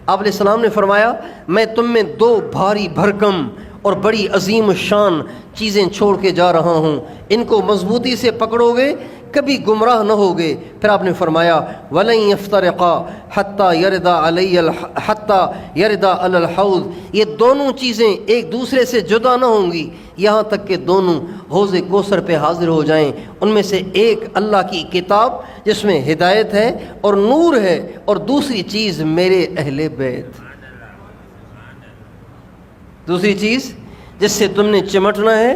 آپ علیہ السلام نے فرمایا میں تم میں دو بھاری بھرکم اور بڑی عظیم شان چیزیں چھوڑ کے جا رہا ہوں، ان کو مضبوطی سے پکڑو گے کبھی گمراہ نہ ہوگے۔ پھر آپ نے فرمایا وَلَن يَفْتَرِقَا حَتَّى يَرِدَ عَلَى الْحَوْضِ، یہ دونوں چیزیں ایک دوسرے سے جدا نہ ہوں گی یہاں تک کہ دونوں حوض کوثر پہ حاضر ہو جائیں۔ ان میں سے ایک اللہ کی کتاب جس میں ہدایت ہے اور نور ہے، اور دوسری چیز میرے اہل بیت۔ دوسری چیز جس سے تم نے چمٹنا ہے،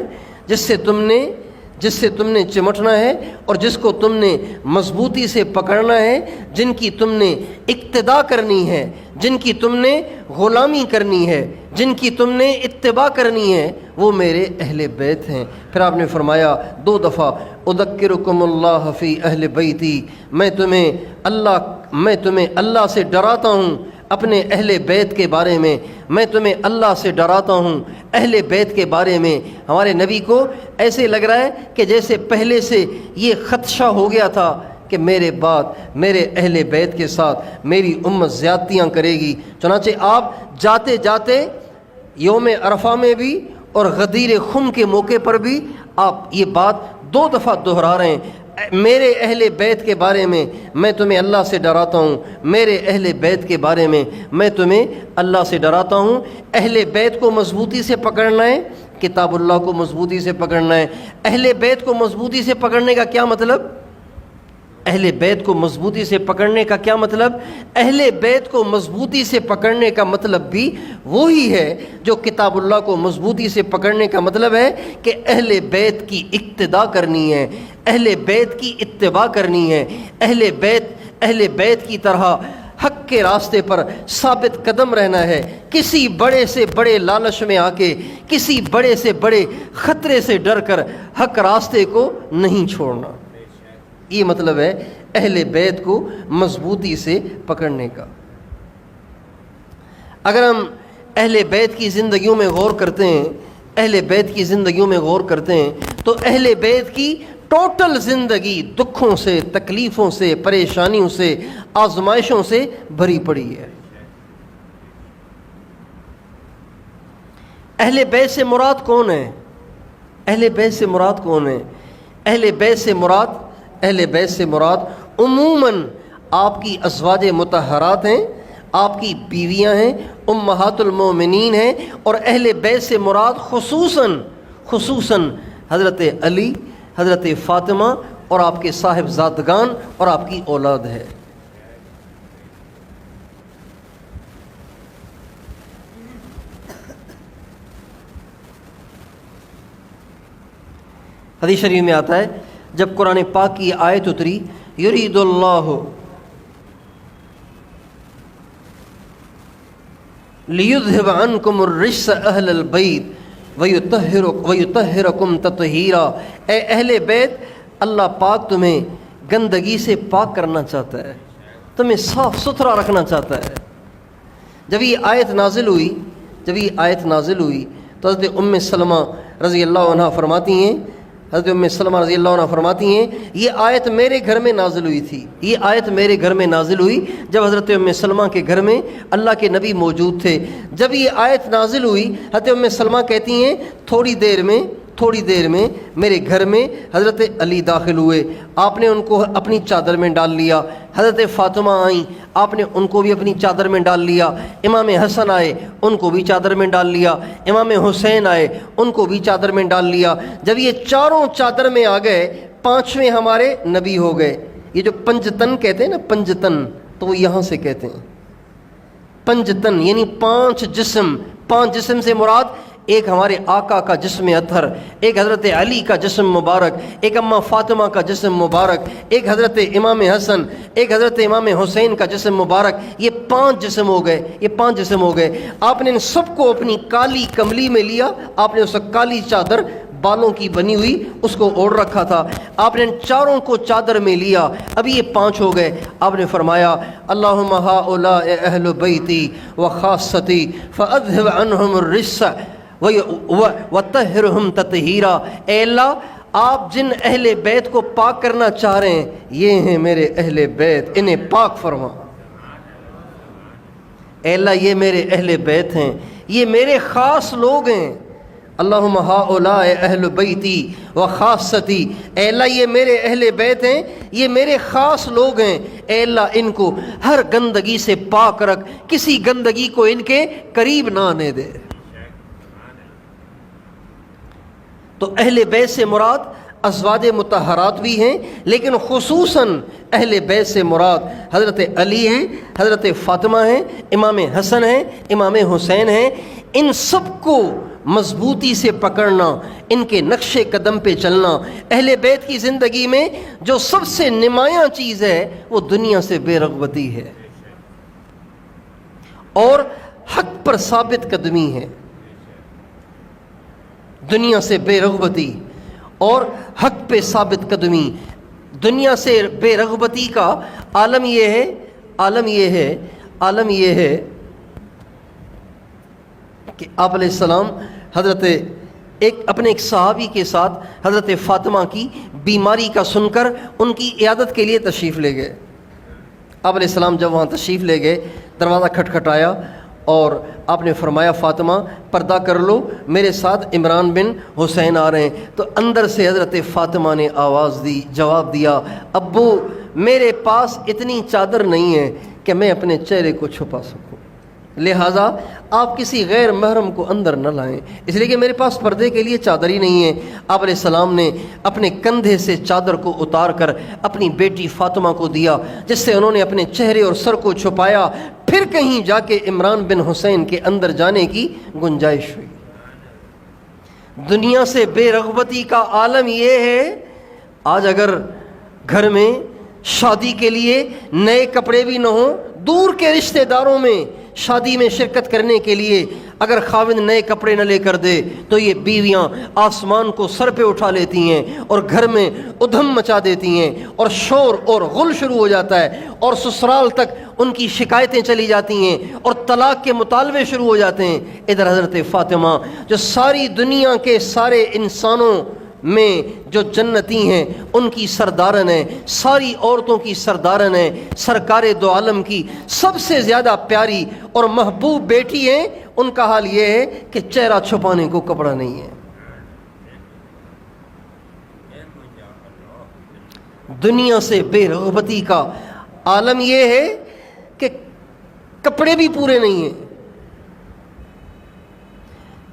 جس سے تم نے چمٹنا ہے اور جس کو تم نے مضبوطی سے پکڑنا ہے، جن کی تم نے اقتداء کرنی ہے، جن کی تم نے غلامی کرنی ہے، جن کی تم نے اتباع کرنی ہے، وہ میرے اہل بیت ہیں۔ پھر آپ نے فرمایا 2 دفعہ اذکرکم اللہ فی اہل بیتی، میں تمہیں اللہ سے ڈراتا ہوں اپنے اہل بیت کے بارے میں، میں تمہیں اللہ سے ڈراتا ہوں اہل بیت کے بارے میں۔ ہمارے نبی کو ایسے لگ رہا ہے کہ جیسے پہلے سے یہ خدشہ ہو گیا تھا کہ میرے بعد میرے اہل بیت کے ساتھ میری امت زیادتیاں کرے گی، چنانچہ آپ جاتے جاتے یوم عرفہ میں بھی اور غدیر خم کے موقع پر بھی آپ یہ بات 2 دفعہ دہرا رہے ہیں، میرے اہل بیت کے بارے میں تمہیں اللہ سے ڈراتا ہوں، میرے اہل بیت کے بارے میں تمہیں اللہ سے ڈراتا ہوں۔ اہل بیت کو مضبوطی سے پکڑنا ہے، کتاب اللہ کو مضبوطی سے پکڑنا ہے۔ اہل بیت کو مضبوطی سے پکڑنے کا کیا مطلب؟ اہل بیت کو مضبوطی سے پکڑنے کا کیا مطلب؟ اہل بیت کو مضبوطی سے پکڑنے کا مطلب بھی وہی ہے جو کتاب اللہ کو مضبوطی سے پکڑنے کا مطلب ہے کہ اہل بیت کی اقتداء کرنی ہے، اہل بیت کی اتباع کرنی ہے، اہل بیت کی طرح حق کے راستے پر ثابت قدم رہنا ہے، کسی بڑے سے بڑے لالچ میں آ کے، کسی بڑے سے بڑے خطرے سے ڈر کر حق راستے کو نہیں چھوڑنا۔ یہ مطلب ہے اہل بیت کو مضبوطی سے پکڑنے کا۔ اگر ہم اہل بیت کی زندگیوں میں غور کرتے ہیں، اہل بیت کی زندگیوں میں غور کرتے ہیں تو اہل بیت کی ٹوٹل زندگی دکھوں سے، تکلیفوں سے، پریشانیوں سے، آزمائشوں سے بھری پڑی ہے۔ اہل بیت سے مراد کون ہے؟ اہل بیت سے مراد کون ہے؟ اہل بیت سے مراد عموماً آپ کی ازواج مطہرات ہیں، آپ کی بیویاں ہیں، امہات المومنین ہیں، اور اہل بیت سے مراد خصوصاً حضرت علی، حضرت فاطمہ اور آپ کے صاحبزادگان اور آپ کی اولاد ہے۔ حدیث شریف میں آتا ہے جب قرآن پاک کی آیت اتری یرید اللہ لیذہب عنکم الرجس اہل البیت ویطہرکم تطہیرا، اے اہل بیت اللہ پاک تمہیں گندگی سے پاک کرنا چاہتا ہے، تمہیں صاف ستھرا رکھنا چاہتا ہے۔ جب یہ آیت نازل ہوئی تو حضرت ام سلمہ رضی اللہ عنہ فرماتی ہیں، یہ آیت میرے گھر میں نازل ہوئی تھی، یہ آیت میرے گھر میں نازل ہوئی جب حضرت ام سلمہ کے گھر میں اللہ کے نبی موجود تھے۔ جب یہ آیت نازل ہوئی حضرت ام سلمہ کہتی ہیں تھوڑی دیر میں میرے گھر میں حضرت علی داخل ہوئے، آپ نے ان کو اپنی چادر میں ڈال لیا، حضرت فاطمہ آئیں، آپ نے ان کو بھی اپنی چادر میں ڈال لیا، امام حسن آئے، ان کو بھی چادر میں ڈال لیا، امام حسین آئے، ان کو بھی چادر میں ڈال لیا۔ جب یہ چاروں چادر میں آ گئے، 5ویں ہمارے نبی ہو گئے۔ یہ جو پنجتن کہتے ہیں نا، پنجتن تو وہ یہاں سے کہتے ہیں، پنجتن یعنی 5 جسم۔ 5 جسم سے مراد ایک ہمارے آقا کا جسم اطہر، ایک حضرت علی کا جسم مبارک، ایک اماں فاطمہ کا جسم مبارک، ایک حضرت امام حسن، ایک حضرت امام حسین کا جسم مبارک۔ یہ 5 جسم ہو گئے۔ آپ نے ان سب کو اپنی کالی کملی میں لیا، آپ نے اس کالی چادر بالوں کی بنی ہوئی اس کو اوڑھ رکھا تھا، آپ نے ان چاروں کو چادر میں لیا، ابھی یہ 5 ہو گئے۔ آپ نے فرمایا اللہم ہؤلاء اہل بیتی وخاصتی فاذہب عنہم الرجس وطہرہم تطہیرا، اے اللہ آپ جن اہل بیت کو پاک کرنا چاہ رہے ہیں یہ ہیں میرے اہل بیت، انہیں پاک فرما۔ اے اللہ یہ میرے اہل بیت ہیں، یہ میرے خاص لوگ ہیں۔ اللہم ہؤلاء اہل بیتی و خاصتی، اے اللہ یہ میرے اہل بیت ہیں، یہ میرے خاص لوگ ہیں، اے اللہ ان کو ہر گندگی سے پاک رکھ، کسی گندگی کو ان کے قریب نہ آنے دے۔ تو اہل بیت سے مراد ازواج مطہرات بھی ہیں، لیکن خصوصاً اہل بیت سے مراد حضرت علی ہیں، حضرت فاطمہ ہیں، امام حسن ہیں، امام حسین ہیں۔ ان سب کو مضبوطی سے پکڑنا، ان کے نقش قدم پہ چلنا۔ اہل بیت کی زندگی میں جو سب سے نمایاں چیز ہے وہ دنیا سے بے رغبتی ہے اور حق پر ثابت قدمی ہے۔ دنیا سے بے رغبتی اور حق پہ ثابت قدمی۔ دنیا سے بے رغبتی کا عالم یہ ہے کہ آپ علیہ السلام اپنے ایک صحابی کے ساتھ حضرت فاطمہ کی بیماری کا سن کر ان کی عیادت کے لیے تشریف لے گئے۔ آپ علیہ السلام جب وہاں تشریف لے گئے، دروازہ کھٹکھٹایا اور آپ نے فرمایا فاطمہ پردہ کر لو، میرے ساتھ عمران بن حسین آ رہے ہیں۔ تو اندر سے حضرت فاطمہ نے جواب دیا، ابو میرے پاس اتنی چادر نہیں ہے کہ میں اپنے چہرے کو چھپا سکوں، لہٰذا آپ کسی غیر محرم کو اندر نہ لائیں، اس لیے کہ میرے پاس پردے کے لیے چادر ہی نہیں ہے۔ آپ علیہ السلام نے اپنے کندھے سے چادر کو اتار کر اپنی بیٹی فاطمہ کو دیا، جس سے انہوں نے اپنے چہرے اور سر کو چھپایا۔ پھر کہیں جا کے عمران بن حسین کے اندر جانے کی گنجائش ہوئی۔ دنیا سے بے رغبتی کا عالم یہ ہے، آج اگر گھر میں شادی کے لیے نئے کپڑے بھی نہ ہوں، دور کے رشتہ داروں میں شادی میں شرکت کرنے کے لیے اگر خاوند نئے کپڑے نہ لے کر دے تو یہ بیویاں آسمان کو سر پہ اٹھا لیتی ہیں اور گھر میں ادھم مچا دیتی ہیں اور شور اور غل شروع ہو جاتا ہے اور سسرال تک ان کی شکایتیں چلی جاتی ہیں اور طلاق کے مطالبے شروع ہو جاتے ہیں۔ ادھر حضرت فاطمہ جو ساری دنیا کے سارے انسانوں میں جو جنتی ہیں ان کی سردارن ہیں، ساری عورتوں کی سردارن ہیں، سرکار دو عالم کی سب سے زیادہ پیاری اور محبوب بیٹی ہیں، ان کا حال یہ ہے کہ چہرہ چھپانے کو کپڑا نہیں ہے۔ دنیا سے بے رغبتی کا عالم یہ ہے کہ کپڑے بھی پورے نہیں ہیں۔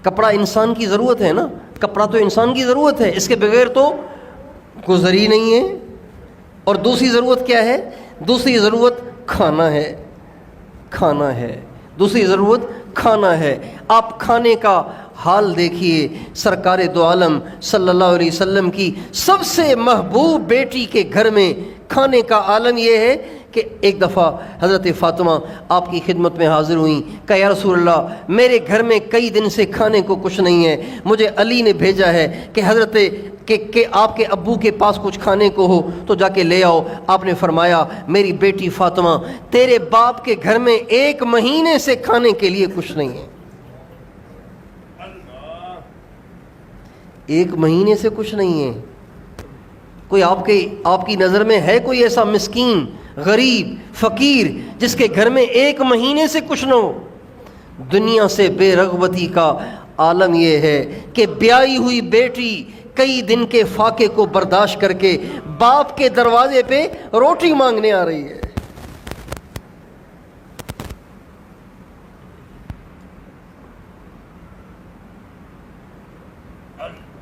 کپڑا انسان کی ضرورت ہے نا، کپڑا تو انسان کی ضرورت ہے، اس کے بغیر تو گزر ہی نہیں ہے۔ اور دوسری ضرورت کیا ہے؟ دوسری ضرورت کھانا ہے، کھانا ہے، دوسری ضرورت کھانا ہے۔ آپ کھانے کا حال دیکھیے، سرکار دو عالم صلی اللہ علیہ وسلم کی سب سے محبوب بیٹی کے گھر میں کھانے کا عالم یہ ہے کہ ایک دفعہ حضرت فاطمہ آپ کی خدمت میں حاضر ہوئیں، کہا یا رسول اللہ میرے گھر میں کئی دن سے کھانے کو کچھ نہیں ہے، مجھے علی نے بھیجا ہے کہ آپ کے ابو کے پاس کچھ کھانے کو ہو تو جا کے لے آؤ۔ آپ نے فرمایا میری بیٹی فاطمہ تیرے باپ کے گھر میں 1 مہینے سے کھانے کے لیے کچھ نہیں ہے، 1 مہینے سے کچھ نہیں ہے۔ کوئی آپ کی نظر میں ہے کوئی ایسا مسکین غریب فقیر جس کے گھر میں 1 مہینے سے کچھ نہ ہو؟ دنیا سے بے رغبتی کا عالم یہ ہے کہ بیائی ہوئی بیٹی کئی دن کے فاقے کو برداشت کر کے باپ کے دروازے پہ روٹی مانگنے آ رہی ہے۔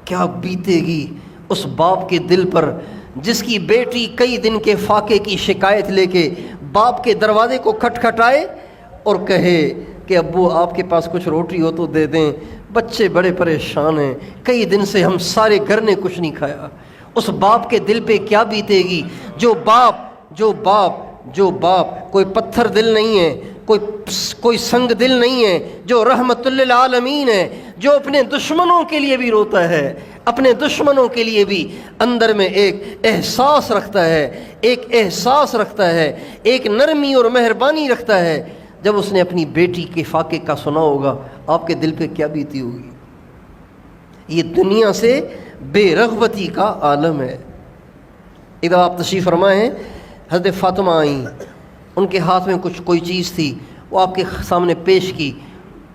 کیا بیتے گی اس باپ کے دل پر جس کی بیٹی کئی دن کے فاقے کی شکایت لے کے باپ کے دروازے کو کھٹکھٹائے اور کہے کہ ابو آپ کے پاس کچھ روٹی ہو تو دے دیں، بچے بڑے پریشان ہیں، کئی دن سے ہم سارے گھر نے کچھ نہیں کھایا۔ اس باپ کے دل پہ کیا بیتے گی؟ جو باپ کوئی پتھر دل نہیں ہے، کوئی سنگ دل نہیں ہے، جو رحمت للعالمین ہے، جو اپنے دشمنوں کے لیے بھی روتا ہے، اپنے دشمنوں کے لیے بھی اندر میں ایک احساس رکھتا ہے، ایک نرمی اور مہربانی رکھتا ہے۔ جب اس نے اپنی بیٹی کے فاقے کا سنا ہوگا آپ کے دل پہ کیا بیتی ہوگی؟ یہ دنیا سے بے رغبتی کا عالم ہے۔ ادھر آپ تشریف فرمائے ہیں، حضرت فاطمہ آئیں، ان کے ہاتھ میں کوئی چیز تھی، وہ آپ کے سامنے پیش کی.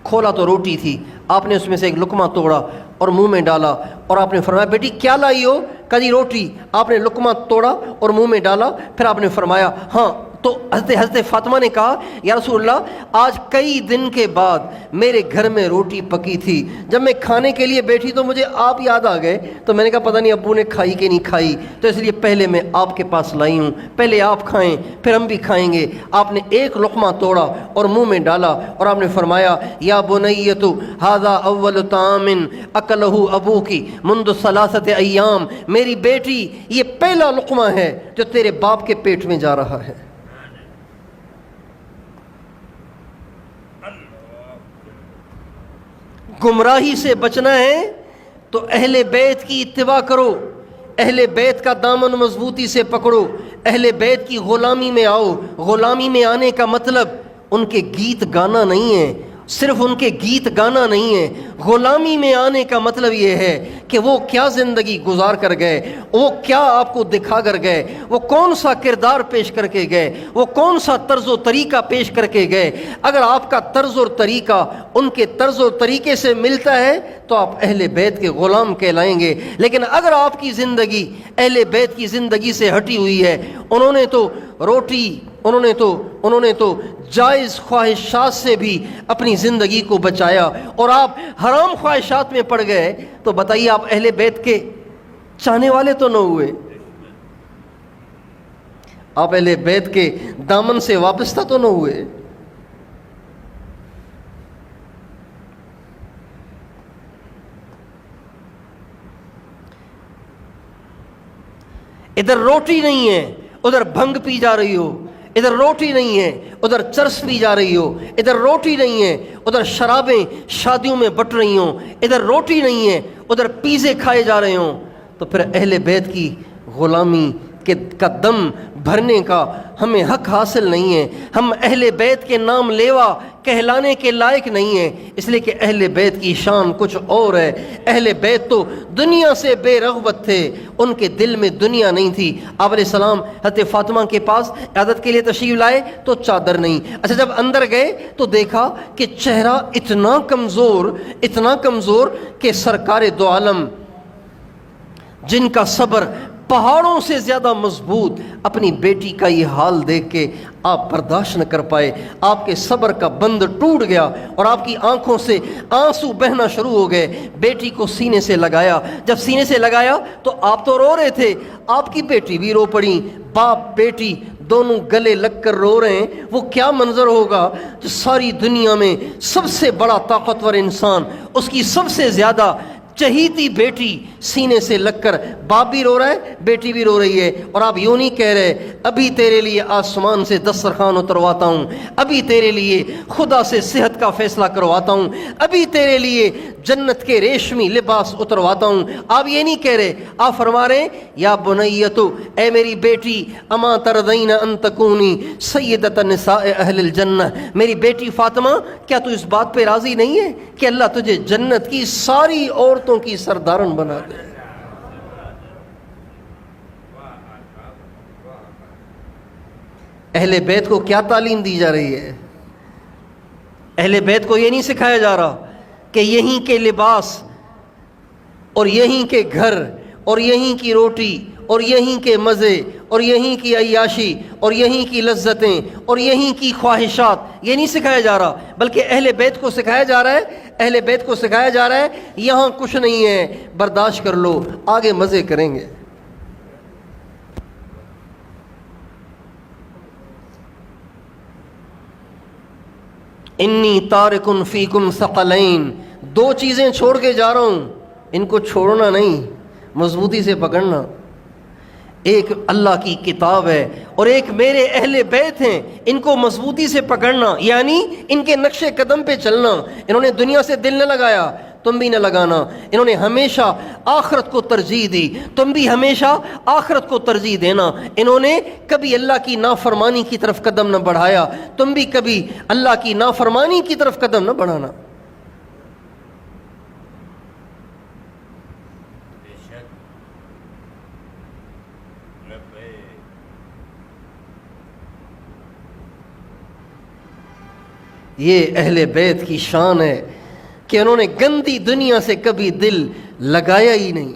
کھولا تو روٹی تھی, آپ نے اس میں سے ایک لقمہ توڑا اور منہ میں ڈالا, اور آپ نے فرمایا بیٹی کیا لائی ہو؟ کہا جی روٹی. آپ نے لقمہ توڑا اور منہ میں ڈالا, پھر آپ نے فرمایا ہاں. تو حضرت فاطمہ نے کہا یا رسول اللہ آج کئی دن کے بعد میرے گھر میں روٹی پکی تھی, جب میں کھانے کے لیے بیٹھی تو مجھے آپ یاد آ گئے, تو میں نے کہا پتہ نہیں ابو نے کھائی کہ نہیں کھائی, تو اس لیے پہلے میں آپ کے پاس لائی ہوں, پہلے آپ کھائیں پھر ہم بھی کھائیں گے. آپ نے ایک لقمہ توڑا اور منہ میں ڈالا, اور آپ نے فرمایا یا بنیۃ ھذا اول طعام اکلہ ابوکی منذ ثلاثۃ ایام, میری بیٹی یہ پہلا لقمہ ہے جو تیرے باپ کے پیٹ میں جا رہا ہے. گمراہی سے بچنا ہے تو اہل بیت کی اتباع کرو, اہل بیت کا دامن مضبوطی سے پکڑو, اہل بیت کی غلامی میں آؤ. غلامی میں آنے کا مطلب ان کے گیت گانا نہیں ہے, صرف ان کے گیت گانا نہیں ہے. غلامی میں آنے کا مطلب یہ ہے کہ وہ کیا زندگی گزار کر گئے, وہ کیا آپ کو دکھا کر گئے, وہ کون سا کردار پیش کر کے گئے, وہ کون سا طرز و طریقہ پیش کر کے گئے. اگر آپ کا طرز و طریقہ ان کے طرز و طریقے سے ملتا ہے تو آپ اہل بیت کے غلام کہلائیں گے. لیکن اگر آپ کی زندگی اہل بیت کی زندگی سے ہٹی ہوئی ہے, انہوں نے تو روٹی, انہوں نے تو جائز خواہشات سے بھی اپنی زندگی کو بچایا, اور آپ حرام خواہشات میں پڑ گئے, تو بتائیے آپ اہل بیت کے چاہنے والے تو نہ ہوئے, آپ اہل بیت کے دامن سے وابستہ تو نہ ہوئے. ادھر روٹی نہیں ہے ادھر بھنگ پی جا رہی ہو, ادھر روٹی نہیں ہے ادھر چرس پی جا رہی ہو, ادھر روٹی نہیں ہے ادھر شرابیں شادیوں میں بٹ رہی ہوں, ادھر روٹی نہیں ہے ادھر پیزے کھائے جا رہے ہوں, تو پھر اہل بیت کی غلامی کا دم بھرنے کا ہمیں حق حاصل نہیں ہے. ہم اہل بیت کے نام لیوا کہلانے کے لائق نہیں ہیں, اس لیے کہ اہل بیت کی شان کچھ اور ہے. اہل بیت تو دنیا سے بے رغبت تھے, ان کے دل میں دنیا نہیں تھی. آپ علیہ السلام حضرت فاطمہ کے پاس عیادت کے لیے تشریف لائے تو چادر نہیں. اچھا جب اندر گئے تو دیکھا کہ چہرہ اتنا کمزور کہ سرکار دو عالم جن کا صبر پہاڑوں سے زیادہ مضبوط, اپنی بیٹی کا یہ حال دیکھ کے آپ برداشت نہ کر پائے. آپ کے صبر کا بند ٹوٹ گیا اور آپ کی آنکھوں سے آنسو بہنا شروع ہو گئے. بیٹی کو سینے سے لگایا, جب سینے سے لگایا تو آپ تو رو رہے تھے, آپ کی بیٹی بھی رو پڑی. باپ بیٹی دونوں گلے لگ کر رو رہے ہیں. وہ کیا منظر ہوگا جو ساری دنیا میں سب سے بڑا طاقتور انسان, اس کی سب سے زیادہ چہیتی بیٹی سینے سے لگ کر, باپ بھی رو رہا ہے بیٹی بھی رو رہی ہے, اور آپ یوں نہیں کہہ رہے ابھی تیرے لیے آسمان سے دسترخوان اترواتا ہوں, ابھی تیرے لیے خدا سے صحت کا فیصلہ کرواتا ہوں, ابھی تیرے لیے جنت کے ریشمی لباس اترواتا ہوں. آپ یہ نہیں کہہ رہے, آپ فرما رہے یا بنیتو, اے میری بیٹی, اما ترضین ان تکونی سیدۃ نساء اہل الجنہ, میری بیٹی فاطمہ کیا تو اس بات پہ راضی نہیں ہے کہ اللہ تجھے جنت کی ساری عورتوں کی سردارن بنا دے. اہل بیت کو کیا تعلیم دی جا رہی ہے؟ اہل بیت کو یہ نہیں سکھایا جا رہا کہ یہیں کے لباس اور یہیں کے گھر اور یہیں کی روٹی اور یہیں کے مزے اور یہیں کی عیاشی اور یہیں کی لذتیں اور یہیں کی خواہشات, یہ نہیں سکھایا جا رہا, بلکہ اہل بیت کو سکھایا جا رہا ہے, اہل بیت کو سکھایا جا رہا ہے یہاں کچھ نہیں ہے, برداشت کر لو, آگے مزے کریں گے. انی تارکن فیکم ثقلین, دو چیزیں چھوڑ کے جا رہا ہوں, ان کو چھوڑنا نہیں, مضبوطی سے پکڑنا. ایک اللہ کی کتاب ہے اور ایک میرے اہل بیت ہیں, ان کو مضبوطی سے پکڑنا, یعنی ان کے نقش قدم پہ چلنا. انہوں نے دنیا سے دل نہ لگایا, تم بھی نہ لگانا. انہوں نے ہمیشہ آخرت کو ترجیح دی, تم بھی ہمیشہ آخرت کو ترجیح دینا. انہوں نے کبھی اللہ کی نافرمانی کی طرف قدم نہ بڑھایا, تم بھی کبھی اللہ کی نافرمانی کی طرف قدم نہ بڑھانا. یہ اہل بیت کی شان ہے کہ انہوں نے گندی دنیا سے کبھی دل لگایا ہی نہیں.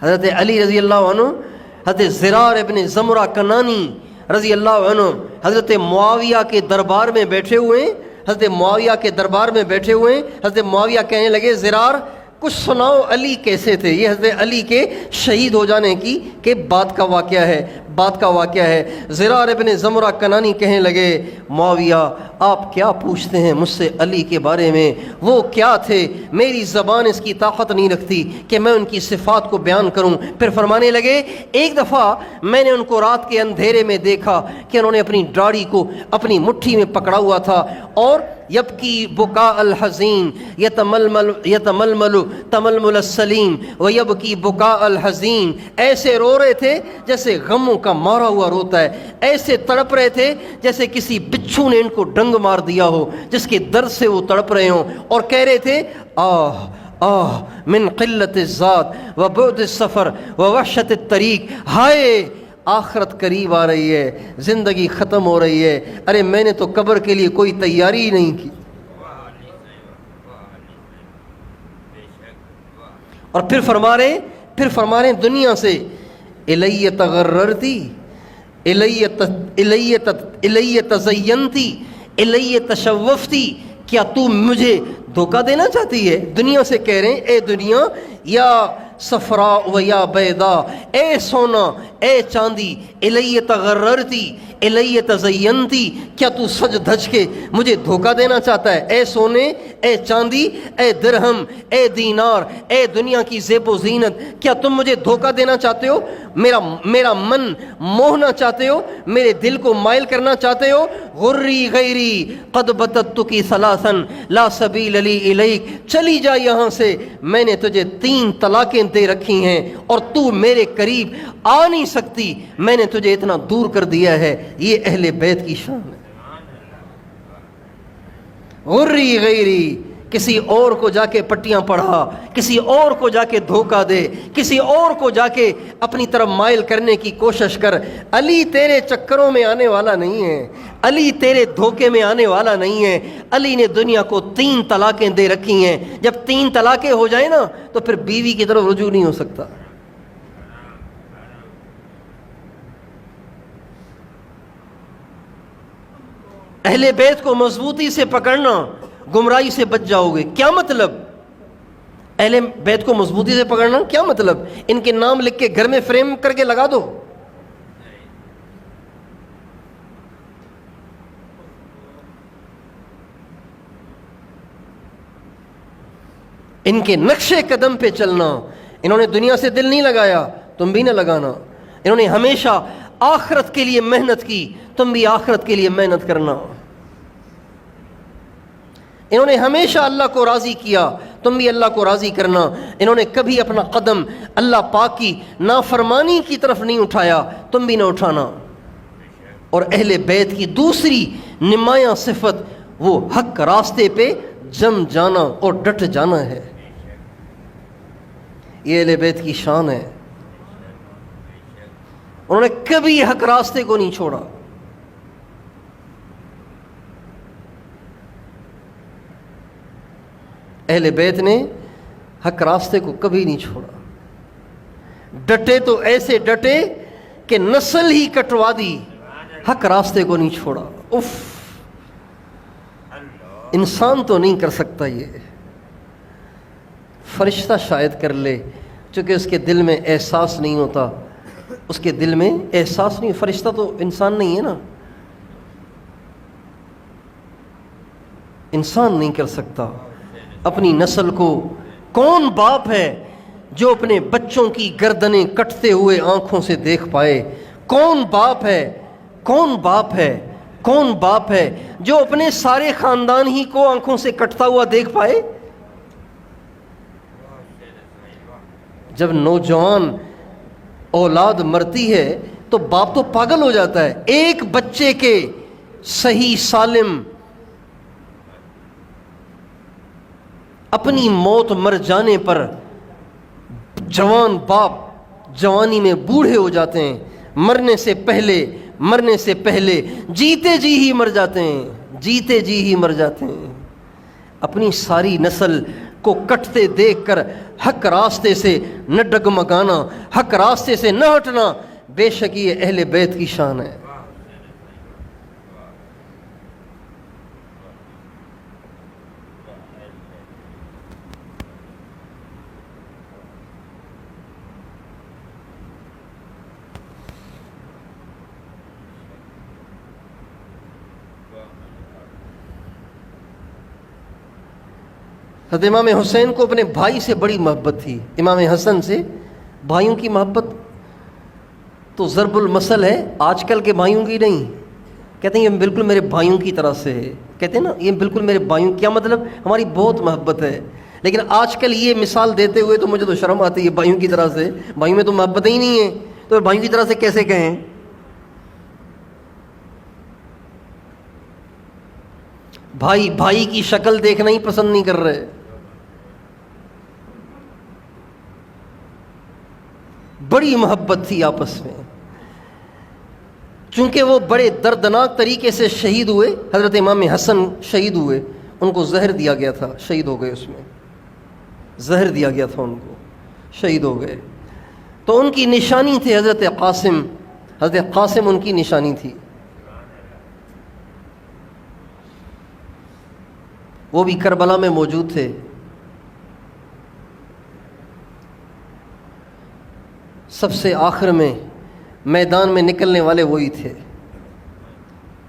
حضرت علی رضی اللہ عنہ، حضرت زرار ابن زمرہ کنانی رضی اللہ عنہ حضرت معاویہ کے دربار میں بیٹھے ہوئے ہیں. حضرت معاویہ کے دربار میں بیٹھے ہوئے ہیں. حضرت معاویہ کہنے لگے زرار کچھ سناؤ علی کیسے تھے. یہ حضرت علی کے شہید ہو جانے کی کہ بات کا واقعہ ہے. زرار ابن زمرہ کنانی کہنے لگے معاویہ آپ کیا پوچھتے ہیں مجھ سے علی کے بارے میں؟ وہ کیا تھے؟ میری زبان اس کی طاقت نہیں رکھتی کہ میں ان کی صفات کو بیان کروں. پھر فرمانے لگے ایک دفعہ میں نے ان کو رات کے اندھیرے میں دیکھا کہ انہوں نے اپنی داڑھی کو اپنی مٹھی میں پکڑا ہوا تھا اور یبکی بکاء الحزین یتململ تململ السلیم ویبکی بکاء الحزین، ایسے رو رہے تھے جیسے غموں کا مارا ہوا روتا ہے، ایسے تڑپ رہے تھے جیسے کسی بچھو نے ان کو ڈنگ مار دیا ہو، جس کے درد سے وہ تڑپ رہے ہوں، اور کہہ رہے تھے آہ من قلت الذات و بعد السفر و وحشت الطریق، ہائے آخرت قریب آ رہی ہے، زندگی ختم ہو رہی ہے، ارے میں نے تو قبر کے لیے کوئی تیاری ہی نہیں کی. اور پھر فرما رہے دنیا سے الی تغررتی الی تزینتی الی تشوفتی، کیا تو مجھے دھوکہ دینا چاہتی ہے؟ دنیا سے کہہ رہے ہیں اے دنیا، یا صفرا و یا بیدا، اے سونا اے چاندی، الی تغررتی الی تزینتی، کیا تو سج دھج کے مجھے دھوکہ دینا چاہتا ہے؟ اے سونے، اے چاندی، اے درہم، اے دینار، اے دنیا کی زیب و زینت، کیا تم مجھے دھوکہ دینا چاہتے ہو؟ میرا من موہنا چاہتے ہو؟ میرے دل کو مائل کرنا چاہتے ہو؟ غری غیری قد بتتک ثلاثن لا سبیل لی الیک، چلی جا یہاں سے، میں نے تجھے 3 طلاقیں دے رکھی ہیں اور تو میرے قریب آ نہیں سکتی، میں نے تجھے اتنا دور کر دیا ہے. یہ اہل بیت کی شان ہے. غری غیری، کسی اور کو جا کے پٹیاں پڑھا، کسی اور کو جا کے دھوکہ دے، کسی اور کو جا کے اپنی طرف مائل کرنے کی کوشش کر. علی تیرے چکروں میں آنے والا نہیں ہے، علی تیرے دھوکے میں آنے والا نہیں ہے. علی نے دنیا کو 3 طلاقیں دے رکھی ہیں. جب 3 طلاقیں ہو جائیں نا تو پھر بیوی کی طرف رجوع نہیں ہو سکتا. اہل بیت کو مضبوطی سے پکڑنا، گمراہی سے بچ جاؤ گے. کیا مطلب؟ اہل بیت کو مضبوطی سے پکڑنا کیا مطلب؟ ان کے نام لکھ کے گھر میں فریم کر کے لگا دو. ان کے نقش قدم پہ چلنا. انہوں نے دنیا سے دل نہیں لگایا، تم بھی نہ لگانا. انہوں نے ہمیشہ آخرت کے لیے محنت کی، تم بھی آخرت کے لیے محنت کرنا. انہوں نے ہمیشہ اللہ کو راضی کیا، تم بھی اللہ کو راضی کرنا. انہوں نے کبھی اپنا قدم اللہ پاک کی نافرمانی کی طرف نہیں اٹھایا، تم بھی نہ اٹھانا. اور اہل بیت کی دوسری نمایاں صفت وہ حق راستے پہ جم جانا اور ڈٹ جانا ہے. یہ اہل بیت کی شان ہے. انہوں نے کبھی حق راستے کو نہیں چھوڑا. اہل بیت نے حق راستے کو کبھی نہیں چھوڑا. ڈٹے تو ایسے ڈٹے کہ نسل ہی کٹوا دی، حق راستے کو نہیں چھوڑا. اف، انسان تو نہیں کر سکتا یہ، فرشتہ شاید کر لے، چونکہ اس کے دل میں احساس نہیں ہوتا. اس کے دل میں احساس نہیں، فرشتہ تو انسان نہیں ہے نا، انسان نہیں کر سکتا. اپنی نسل کو کون باپ ہے جو اپنے بچوں کی گردنیں کٹتے ہوئے آنکھوں سے دیکھ پائے؟ کون باپ ہے، کون باپ ہے، کون باپ ہے جو اپنے سارے خاندان ہی کو آنکھوں سے کٹتا ہوا دیکھ پائے؟ جب نوجوان اولاد مرتی ہے تو باپ تو پاگل ہو جاتا ہے. ایک بچے کے صحیح سالم اپنی موت مر جانے پر جوان باپ جوانی میں بوڑھے ہو جاتے ہیں. مرنے سے پہلے مرنے سے پہلے جیتے جی ہی مر جاتے ہیں، جیتے جی ہی مر جاتے ہیں۔ اپنی ساری نسل کو کٹتے دیکھ کر حق راستے سے نہ ڈگمگانا، حق راستے سے نہ ہٹنا، بے شک یہ اہل بیت کی شان ہے۔ حضرت امام حسین کو اپنے بھائی سے بڑی محبت تھی، امام حسن سے۔ بھائیوں کی محبت تو ضرب المثل ہے، آج کل کے بھائیوں کی نہیں۔ کہتے ہیں یہ بالکل میرے بھائیوں کی طرح سے ہے، کہتے ہیں نا یہ بالکل میرے بھائیوں، کیا مطلب؟ ہماری بہت محبت ہے، لیکن آج کل یہ مثال دیتے ہوئے تو مجھے تو شرم آتی ہے، بھائیوں کی طرح سے، بھائیوں میں تو محبت ہی نہیں ہے، تو بھائیوں کی طرح سے کیسے کہیں؟ بھائی بھائی کی شکل دیکھنا ہی پسند نہیں کر رہے۔ بڑی محبت تھی آپس میں، چونکہ وہ بڑے دردناک طریقے سے شہید ہوئے۔ حضرت امام حسن شہید ہوئے، ان کو زہر دیا گیا تھا، شہید ہو گئے، اس میں زہر دیا گیا تھا ان کو، شہید ہو گئے۔ تو ان کی نشانی تھی حضرت قاسم، حضرت قاسم ان کی نشانی تھی، وہ بھی کربلا میں موجود تھے۔ سب سے آخر میں میدان میں نکلنے والے وہی تھے۔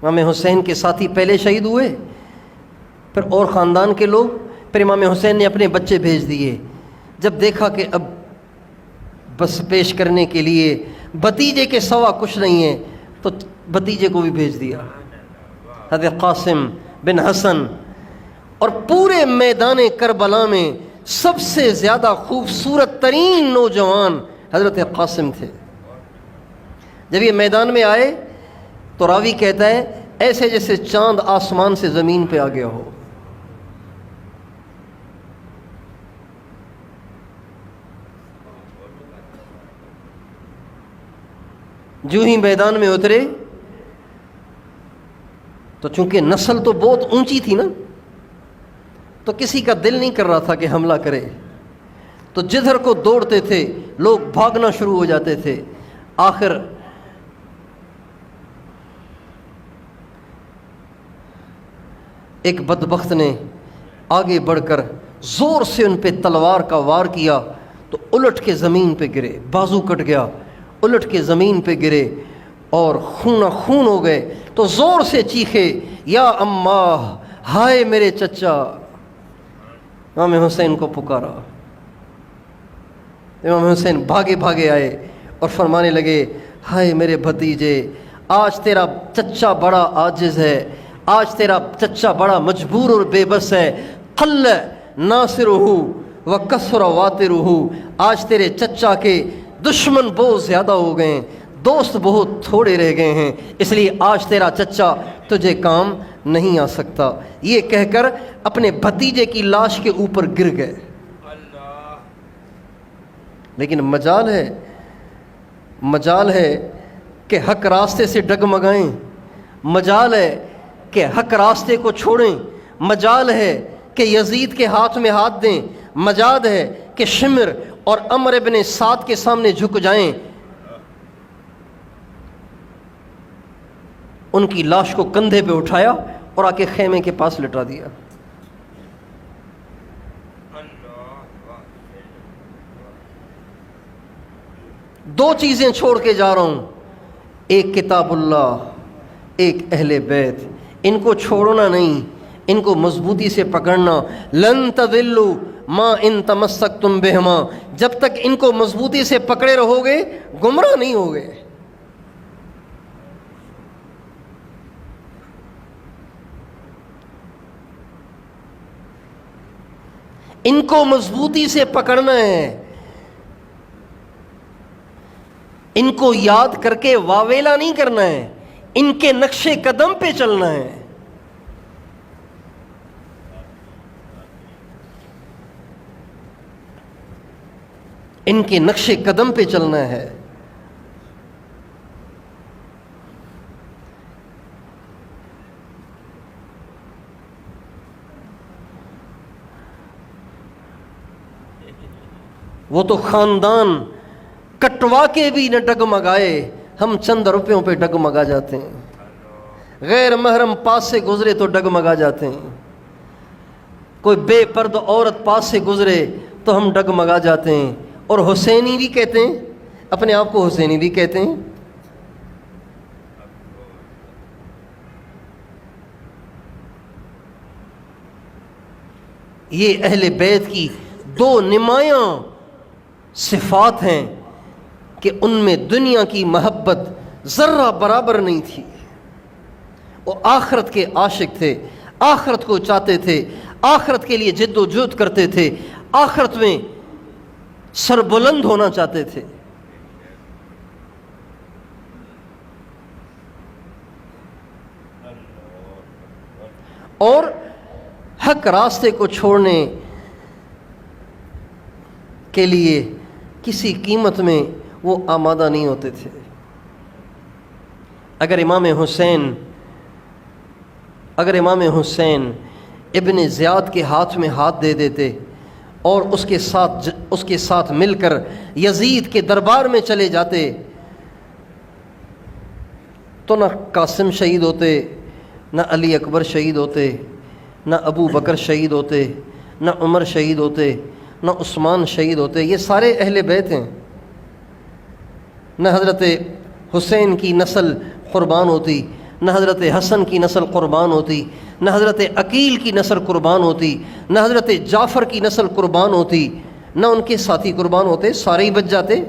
امام حسین کے ساتھی پہلے شہید ہوئے، پھر اور خاندان کے لوگ، پھر امام حسین نے اپنے بچے بھیج دیے۔ جب دیکھا کہ اب بس پیش کرنے کے لیے بھتیجے کے سوا کچھ نہیں ہے، تو بھتیجے کو بھی بھیج دیا، حضرت قاسم بن حسن۔ اور پورے میدان کربلا میں سب سے زیادہ خوبصورت ترین نوجوان حضرت قاسم تھے۔ جب یہ میدان میں آئے تو راوی کہتا ہے ایسے جیسے چاند آسمان سے زمین پہ آ گیا ہو۔ جو ہی میدان میں اترے تو چونکہ نسل تو بہت اونچی تھی نا، تو کسی کا دل نہیں کر رہا تھا کہ حملہ کرے، تو جدھر کو دوڑتے تھے لوگ بھاگنا شروع ہو جاتے تھے۔ آخر ایک بدبخت نے آگے بڑھ کر زور سے ان پہ تلوار کا وار کیا، تو الٹ کے زمین پہ گرے، بازو کٹ گیا، الٹ کے زمین پہ گرے اور خون خون ہو گئے۔ تو زور سے چیخے یا اماں، ہائے میرے چچا، امام حسین کو پکارا۔ امام حسین بھاگے بھاگے آئے اور فرمانے لگے ہائے میرے بھتیجے، آج تیرا چچا بڑا عاجز ہے، آج تیرا چچا بڑا مجبور اور بے بس ہے۔ قل ناصرہ و کثر واترہ، آج تیرے چچا کے دشمن بہت زیادہ ہو گئے ہیں، دوست بہت تھوڑے رہ گئے ہیں، اس لیے آج تیرا چچا تجھے کام نہیں آ سکتا۔ یہ کہہ کر اپنے بھتیجے کی لاش کے اوپر گر گئے۔ لیکن مجال ہے کہ حق راستے سے ڈگمگائیں، مجال ہے کہ حق راستے کو چھوڑیں، مجال ہے کہ یزید کے ہاتھ میں ہاتھ دیں، مجال ہے کہ شمر اور عمر ابن سعد کے سامنے جھک جائیں۔ ان کی لاش کو کندھے پہ اٹھایا اور آ کے خیمے کے پاس لٹا دیا۔ دو چیزیں چھوڑ کے جا رہا ہوں، ایک کتاب اللہ، ایک اہل بیت، ان کو چھوڑنا نہیں، ان کو مضبوطی سے پکڑنا۔ لن تضلوا ما ان تمسکتم بہما، جب تک ان کو مضبوطی سے پکڑے رہو گے گمراہ نہیں ہوگے۔ ان کو مضبوطی سے پکڑنا ہے، ان کو یاد کر کے واویلا نہیں کرنا ہے، ان کے نقش قدم پہ چلنا ہے۔ ان کے نقش قدم پہ چلنا ہے۔ وہ تو خاندان کٹوا کے بھی نہ ڈگمگائے، ہم چند روپیوں پہ ڈگمگا جاتے ہیں، غیر محرم پاس سے گزرے تو ڈگمگا جاتے ہیں، کوئی بے پردہ عورت پاس سے گزرے تو ہم ڈگمگا جاتے ہیں، اور حسینی بھی کہتے ہیں، اپنے آپ کو حسینی بھی کہتے ہیں۔ یہ اہل بیت کی دو نمایاں صفات ہیں کہ ان میں دنیا کی محبت ذرہ برابر نہیں تھی، وہ آخرت کے عاشق تھے، آخرت کو چاہتے تھے، آخرت کے لیے جد و جہد کرتے تھے، آخرت میں سربلند ہونا چاہتے تھے۔ اور حق راستے کو چھوڑنے کے لیے کسی قیمت میں وہ آمادہ نہیں ہوتے تھے۔ اگر امام حسین ابن زیاد کے ہاتھ میں ہاتھ دے دیتے اور اس کے ساتھ مل کر یزید کے دربار میں چلے جاتے تو نہ قاسم شہید ہوتے، نہ علی اکبر شہید ہوتے، نہ ابو بکر شہید ہوتے، نہ عمر شہید ہوتے، نہ عثمان شہید ہوتے۔ یہ سارے اہل بیت ہیں۔ نہ حضرت حسین کی نسل قربان ہوتی، نہ حضرت حسن کی نسل قربان ہوتی، نہ حضرت عقیل کی نسل قربان ہوتی، نہ حضرت جعفر کی نسل قربان ہوتی، نہ ان کے ساتھی قربان ہوتے، سارے ہی بچ جاتے۔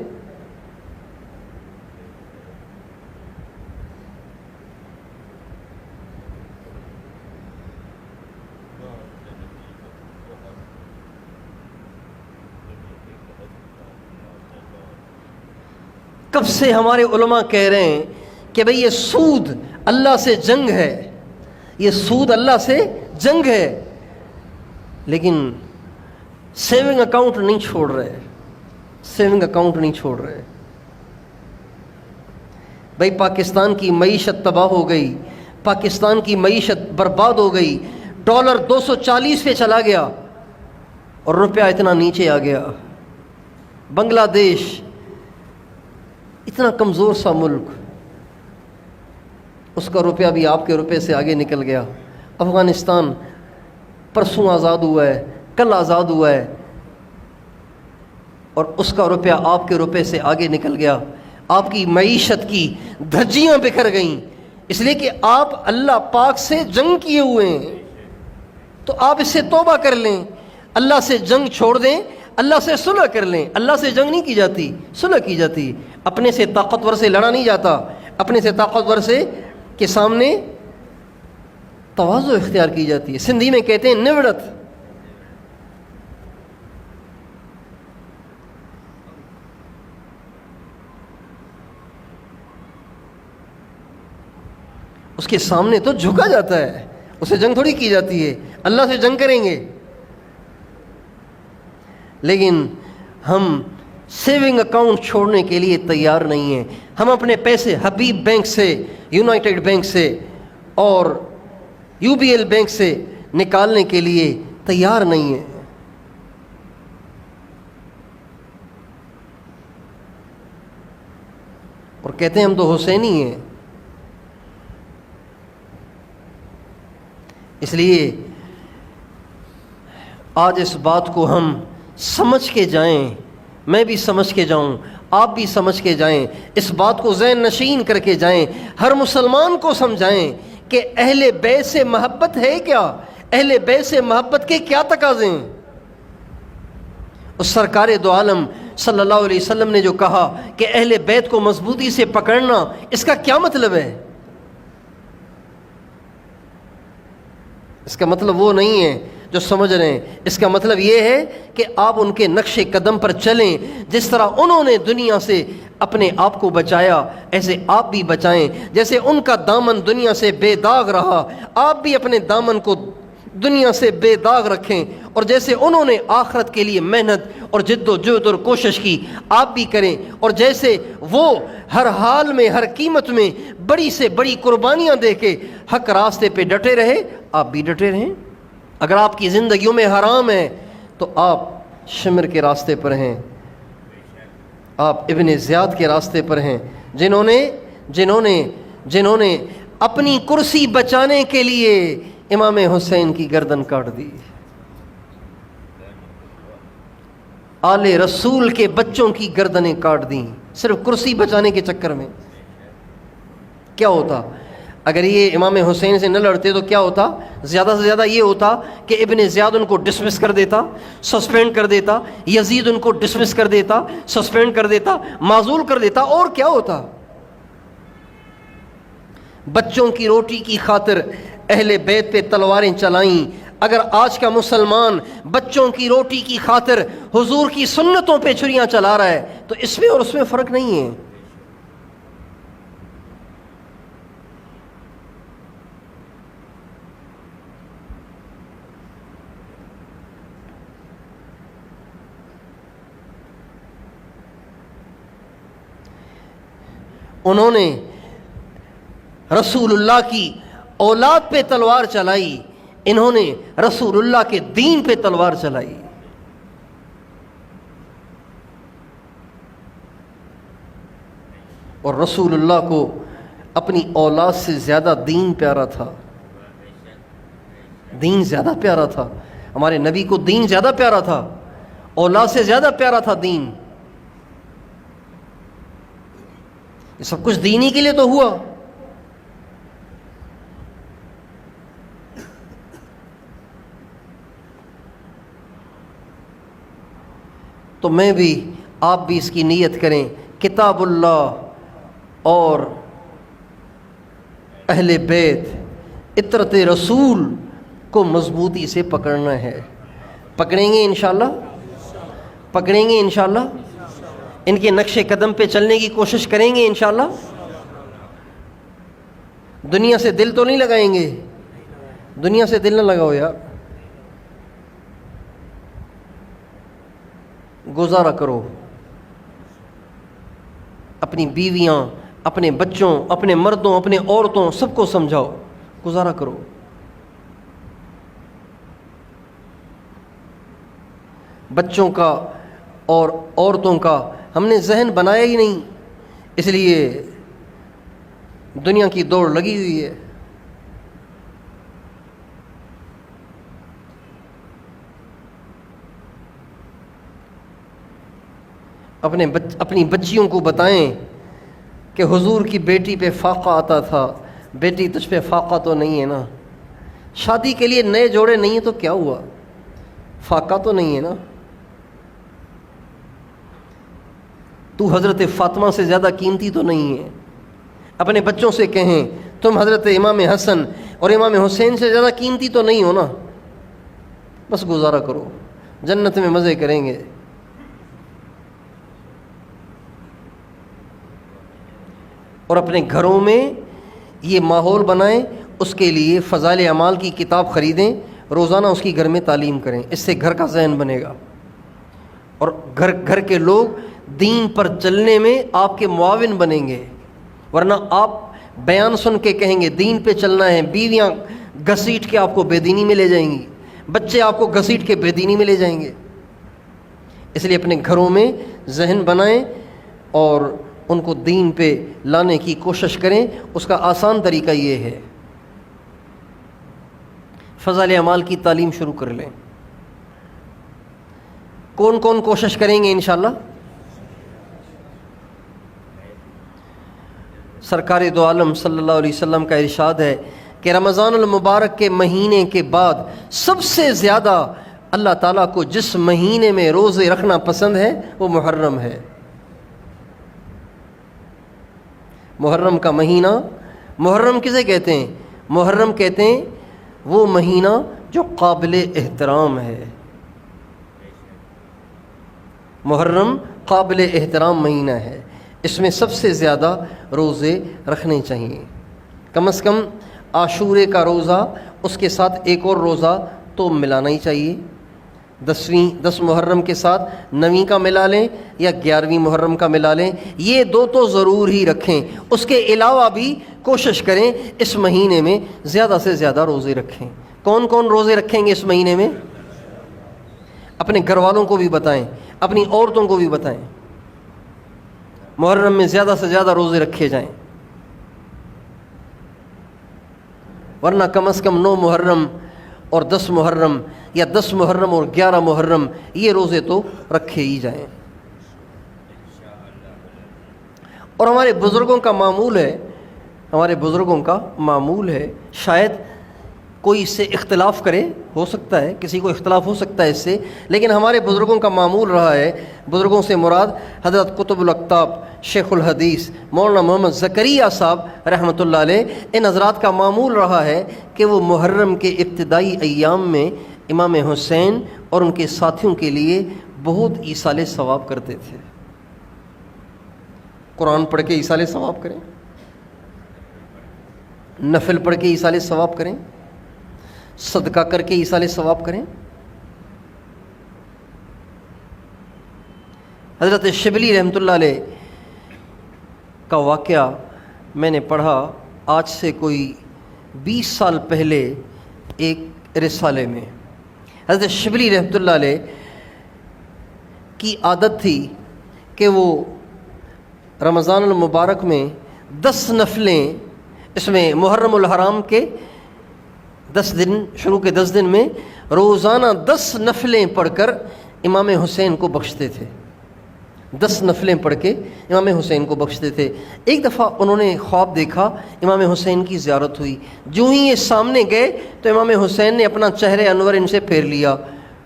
کب سے ہمارے علماء کہہ رہے ہیں کہ بھئی یہ سود اللہ سے جنگ ہے، یہ سود اللہ سے جنگ ہے، لیکن سیونگ اکاؤنٹ نہیں چھوڑ رہے، سیونگ اکاؤنٹ نہیں چھوڑ رہے۔ بھئی پاکستان کی معیشت تباہ ہو گئی، پاکستان کی معیشت برباد ہو گئی، ڈالر 240 پہ چلا گیا اور روپیہ اتنا نیچے آ گیا۔ بنگلہ دیش اتنا کمزور سا ملک، اس کا روپیہ بھی آپ کے روپے سے آگے نکل گیا۔ افغانستان پرسوں آزاد ہوا ہے، کل آزاد ہوا ہے، اور اس کا روپیہ آپ کے روپے سے آگے نکل گیا۔ آپ کی معیشت کی دھجیاں بکھر گئیں، اس لیے کہ آپ اللہ پاک سے جنگ کیے ہوئے ہیں۔ تو آپ اس سے توبہ کر لیں، اللہ سے جنگ چھوڑ دیں، اللہ سے صلح کر لیں۔ اللہ سے جنگ نہیں کی جاتی، صلح کی جاتی۔ اپنے سے طاقتور سے لڑا نہیں جاتا، اپنے سے طاقتور سے کے سامنے تواضع اختیار کی جاتی ہے۔ سندھی میں کہتے ہیں نوڑت۔ اس کے سامنے تو جھکا جاتا ہے، اسے جنگ تھوڑی کی جاتی ہے۔ اللہ سے جنگ کریں گے، لیکن ہم سیونگ اکاؤنٹ چھوڑنے کے لیے تیار نہیں ہیں۔ ہم اپنے پیسے حبیب بینک سے، یونائٹڈ بینک سے اور UBL بینک سے نکالنے کے لیے تیار نہیں ہیں۔ اور کہتے ہیں ہم تو حسینی ہیں۔ اس لیے آج اس بات کو ہم سمجھ کے جائیں، میں بھی سمجھ کے جاؤں، آپ بھی سمجھ کے جائیں، اس بات کو ذہن نشین کر کے جائیں، ہر مسلمان کو سمجھائیں کہ اہل بیت سے محبت ہے کیا، اہل بیت سے محبت کے کیا تقاضے ہیں۔ اس سرکار دو عالم صلی اللہ علیہ وسلم نے جو کہا کہ اہل بیت کو مضبوطی سے پکڑنا، اس کا کیا مطلب ہے؟ اس کا مطلب وہ نہیں ہے جو سمجھ رہے ہیں، اس کا مطلب یہ ہے کہ آپ ان کے نقش قدم پر چلیں، جس طرح انہوں نے دنیا سے اپنے آپ کو بچایا ایسے آپ بھی بچائیں، جیسے ان کا دامن دنیا سے بے داغ رہا آپ بھی اپنے دامن کو دنیا سے بے داغ رکھیں، اور جیسے انہوں نے آخرت کے لیے محنت اور جد و جہد اور کوشش کی آپ بھی کریں، اور جیسے وہ ہر حال میں ہر قیمت میں بڑی سے بڑی قربانیاں دے کے حق راستے پہ ڈٹے رہے آپ بھی ڈٹے رہیں۔ اگر آپ کی زندگیوں میں حرام ہے تو آپ شمر کے راستے پر ہیں، آپ ابن زیاد کے راستے پر ہیں، جنہوں نے اپنی کرسی بچانے کے لیے امام حسین کی گردن کاٹ دی، آل رسول کے بچوں کی گردنیں کاٹ دیں صرف کرسی بچانے کے چکر میں۔ کیا ہوتا اگر یہ امام حسین سے نہ لڑتے؟ تو کیا ہوتا؟ زیادہ سے زیادہ یہ ہوتا کہ ابن زیاد ان کو ڈسمس کر دیتا، سسپینڈ کر دیتا، یزید ان کو ڈسمس کر دیتا، سسپینڈ کر دیتا، معزول کر دیتا، اور کیا ہوتا؟ بچوں کی روٹی کی خاطر اہل بیت پہ تلواریں چلائیں۔ اگر آج کا مسلمان بچوں کی روٹی کی خاطر حضور کی سنتوں پہ چھریاں چلا رہا ہے تو اس میں اور اس میں فرق نہیں ہے۔ انہوں نے رسول اللہ کی اولاد پہ تلوار چلائی، انہوں نے رسول اللہ کے دین پہ تلوار چلائی۔ اور رسول اللہ کو اپنی اولاد سے زیادہ دین پیارا تھا، دین زیادہ پیارا تھا، ہمارے نبی کو دین زیادہ پیارا تھا، اولاد سے زیادہ پیارا تھا دین۔ یہ سب کچھ دین ہی کے لیے تو ہوا۔ تو میں بھی آپ بھی اس کی نیت کریں، کتاب اللہ اور اہل بیت عطرت رسول کو مضبوطی سے پکڑنا ہے۔ پکڑیں گے انشاءاللہ، پکڑیں گے انشاءاللہ، ان کے نقش قدم پہ چلنے کی کوشش کریں گے انشاءاللہ۔ دنیا سے دل تو نہیں لگائیں گے؟ دنیا سے دل نہ لگاؤ یار، گزارا کرو، اپنی بیویاں، اپنے بچوں، اپنے مردوں، اپنے عورتوں، سب کو سمجھاؤ، گزارا کرو۔ بچوں کا اور عورتوں کا ہم نے ذہن بنایا ہی نہیں، اس لیے دنیا کی دوڑ لگی ہوئی ہے۔ اپنی بچیوں کو بتائیں کہ حضور کی بیٹی پہ فاقہ آتا تھا، بیٹی تجھ پہ فاقہ تو نہیں ہے نا؟ شادی کے لیے نئے جوڑے نہیں ہیں تو کیا ہوا؟ فاقہ تو نہیں ہے نا؟ تو حضرت فاطمہ سے زیادہ قیمتی تو نہیں ہے۔ اپنے بچوں سے کہیں تم حضرت امام حسن اور امام حسین سے زیادہ قیمتی تو نہیں ہو نا، بس گزارا کرو، جنت میں مزے کریں گے۔ اور اپنے گھروں میں یہ ماحول بنائیں، اس کے لیے فضائل اعمال کی کتاب خریدیں، روزانہ اس کی گھر میں تعلیم کریں، اس سے گھر کا ذہن بنے گا، اور گھر کے لوگ دین پر چلنے میں آپ کے معاون بنیں گے۔ ورنہ آپ بیان سن کے کہیں گے دین پہ چلنا ہے، بیویاں گھسیٹ کے آپ کو بے دینی میں لے جائیں گی، بچے آپ کو گھسیٹ کے بے دینی میں لے جائیں گے۔ اس لیے اپنے گھروں میں ذہن بنائیں اور ان کو دین پہ لانے کی کوشش کریں۔ اس کا آسان طریقہ یہ ہے، فضائل اعمال کی تعلیم شروع کر لیں۔ کون کون کوشش کریں گے انشاءاللہ؟ سرکار دو عالم صلی اللہ علیہ وسلم کا ارشاد ہے کہ رمضان المبارک کے مہینے کے بعد سب سے زیادہ اللہ تعالیٰ کو جس مہینے میں روزے رکھنا پسند ہے وہ محرم ہے۔ محرم کا مہینہ، محرم کسے کہتے ہیں؟ محرم کہتے ہیں وہ مہینہ جو قابل احترام ہے۔ محرم قابل احترام مہینہ ہے، اس میں سب سے زیادہ روزے رکھنے چاہیے۔ کم از کم عاشورے کا روزہ، اس کے ساتھ ایک اور روزہ تو ملانا ہی چاہیے۔ 10 محرم کے ساتھ 9 کا ملا لیں یا 11 محرم کا ملا لیں، یہ 2 تو ضرور ہی رکھیں۔ اس کے علاوہ بھی کوشش کریں اس مہینے میں زیادہ سے زیادہ روزے رکھیں۔ کون کون روزے رکھیں گے اس مہینے میں؟ اپنے گھر والوں کو بھی بتائیں، اپنی عورتوں کو بھی بتائیں۔ محرم میں زیادہ سے زیادہ روزے رکھے جائیں، ورنہ کم از کم 9 محرم اور 10 محرم یا 10 محرم اور 11 محرم یہ روزے تو رکھے ہی جائیں۔ اور ہمارے بزرگوں کا معمول ہے، ہمارے بزرگوں کا معمول ہے، شاید کوئی اس سے اختلاف کرے، ہو سکتا ہے کسی کو اختلاف ہو سکتا ہے اس سے، لیکن ہمارے بزرگوں کا معمول رہا ہے، بزرگوں سے مراد حضرت قطب الاقطاب شیخ الحدیث مولانا محمد زکریا صاحب رحمۃ اللہ علیہ، ان حضرات کا معمول رہا ہے کہ وہ محرم کے ابتدائی ایام میں امام حسین اور ان کے ساتھیوں کے لیے بہت ایصال ثواب کرتے تھے۔ قرآن پڑھ کے ایصال ثواب کریں، نفل پڑھ کے ایصال ثواب کریں، صدقہ کر کے ایصال ثواب کریں۔ حضرت شبلی رحمۃ اللہ علیہ کا واقعہ میں نے پڑھا آج سے کوئی 20 سال پہلے ایک رسالے میں۔ حضرت شبلی رحمۃ اللہ علیہ کی عادت تھی کہ وہ رمضان المبارک میں 10 نفلیں، اس میں محرم الحرام کے 10 دن، شروع کے 10 دن میں روزانہ 10 نفلیں پڑھ کر امام حسین کو بخشتے تھے، 10 نفلیں پڑھ کے امام حسین کو بخشتے تھے۔ ایک دفعہ انہوں نے خواب دیکھا، امام حسین کی زیارت ہوئی، جو ہی یہ سامنے گئے تو امام حسین نے اپنا چہرہ انور ان سے پھیر لیا،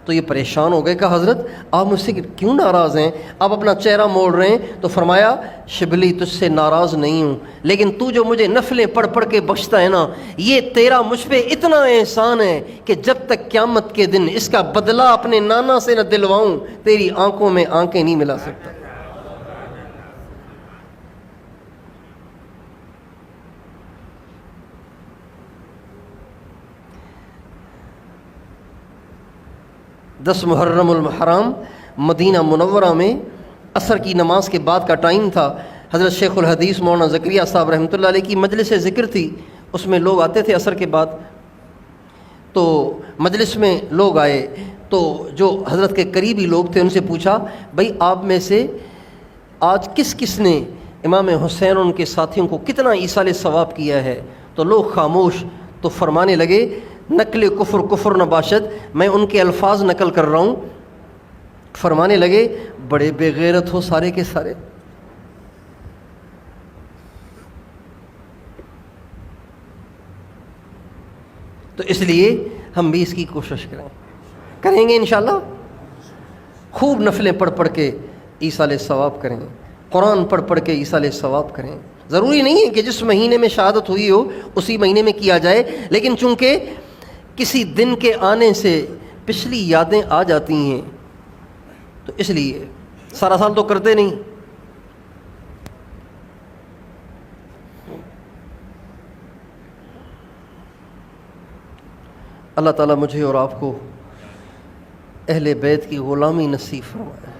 تو یہ پریشان ہو گئے، کہا حضرت آپ مجھ سے کیوں ناراض ہیں، آپ اپنا چہرہ موڑ رہے ہیں؟ تو فرمایا شبلی تجھ سے ناراض نہیں ہوں، لیکن تو جو مجھے نفلیں پڑھ پڑھ کے بخشتا ہے نا، یہ تیرا مجھ پہ اتنا احسان ہے کہ جب تک قیامت کے دن اس کا بدلہ اپنے نانا سے نہ دلواؤں تیری آنکھوں میں آنکھیں نہیں ملا سکتا۔ دس محرم الحرام مدینہ منورہ میں عصر کی نماز کے بعد کا ٹائم تھا۔ حضرت شیخ الحدیث مولانا زکریا صاحب رحمۃ اللہ علیہ کی مجلس ذکر تھی، اس میں لوگ آتے تھے عصر کے بعد، تو مجلس میں لوگ آئے تو جو حضرت کے قریبی لوگ تھے ان سے پوچھا بھائی آپ میں سے آج کس کس نے امام حسین اور ان کے ساتھیوں کو کتنا ایصال ثواب کیا ہے؟ تو لوگ خاموش، تو فرمانے لگے نقل کفر کفر نہ باشد، میں ان کے الفاظ نقل کر رہا ہوں، فرمانے لگے بڑے بے غیرت ہو سارے کے سارے۔ تو اس لیے ہم بھی اس کی کوشش کریں گے انشاءاللہ، خوب نفلیں پڑھ پڑھ کے ایصال ثواب کریں، قرآن پڑھ پڑھ کے ایصال ثواب کریں۔ ضروری نہیں ہے کہ جس مہینے میں شہادت ہوئی ہو اسی مہینے میں کیا جائے، لیکن چونکہ کسی دن کے آنے سے پچھلی یادیں آ جاتی ہیں تو اس لیے سارا سال تو کرتے نہیں۔ اللہ تعالیٰ مجھے اور آپ کو اہل بیت کی غلامی نصیب فرمائے۔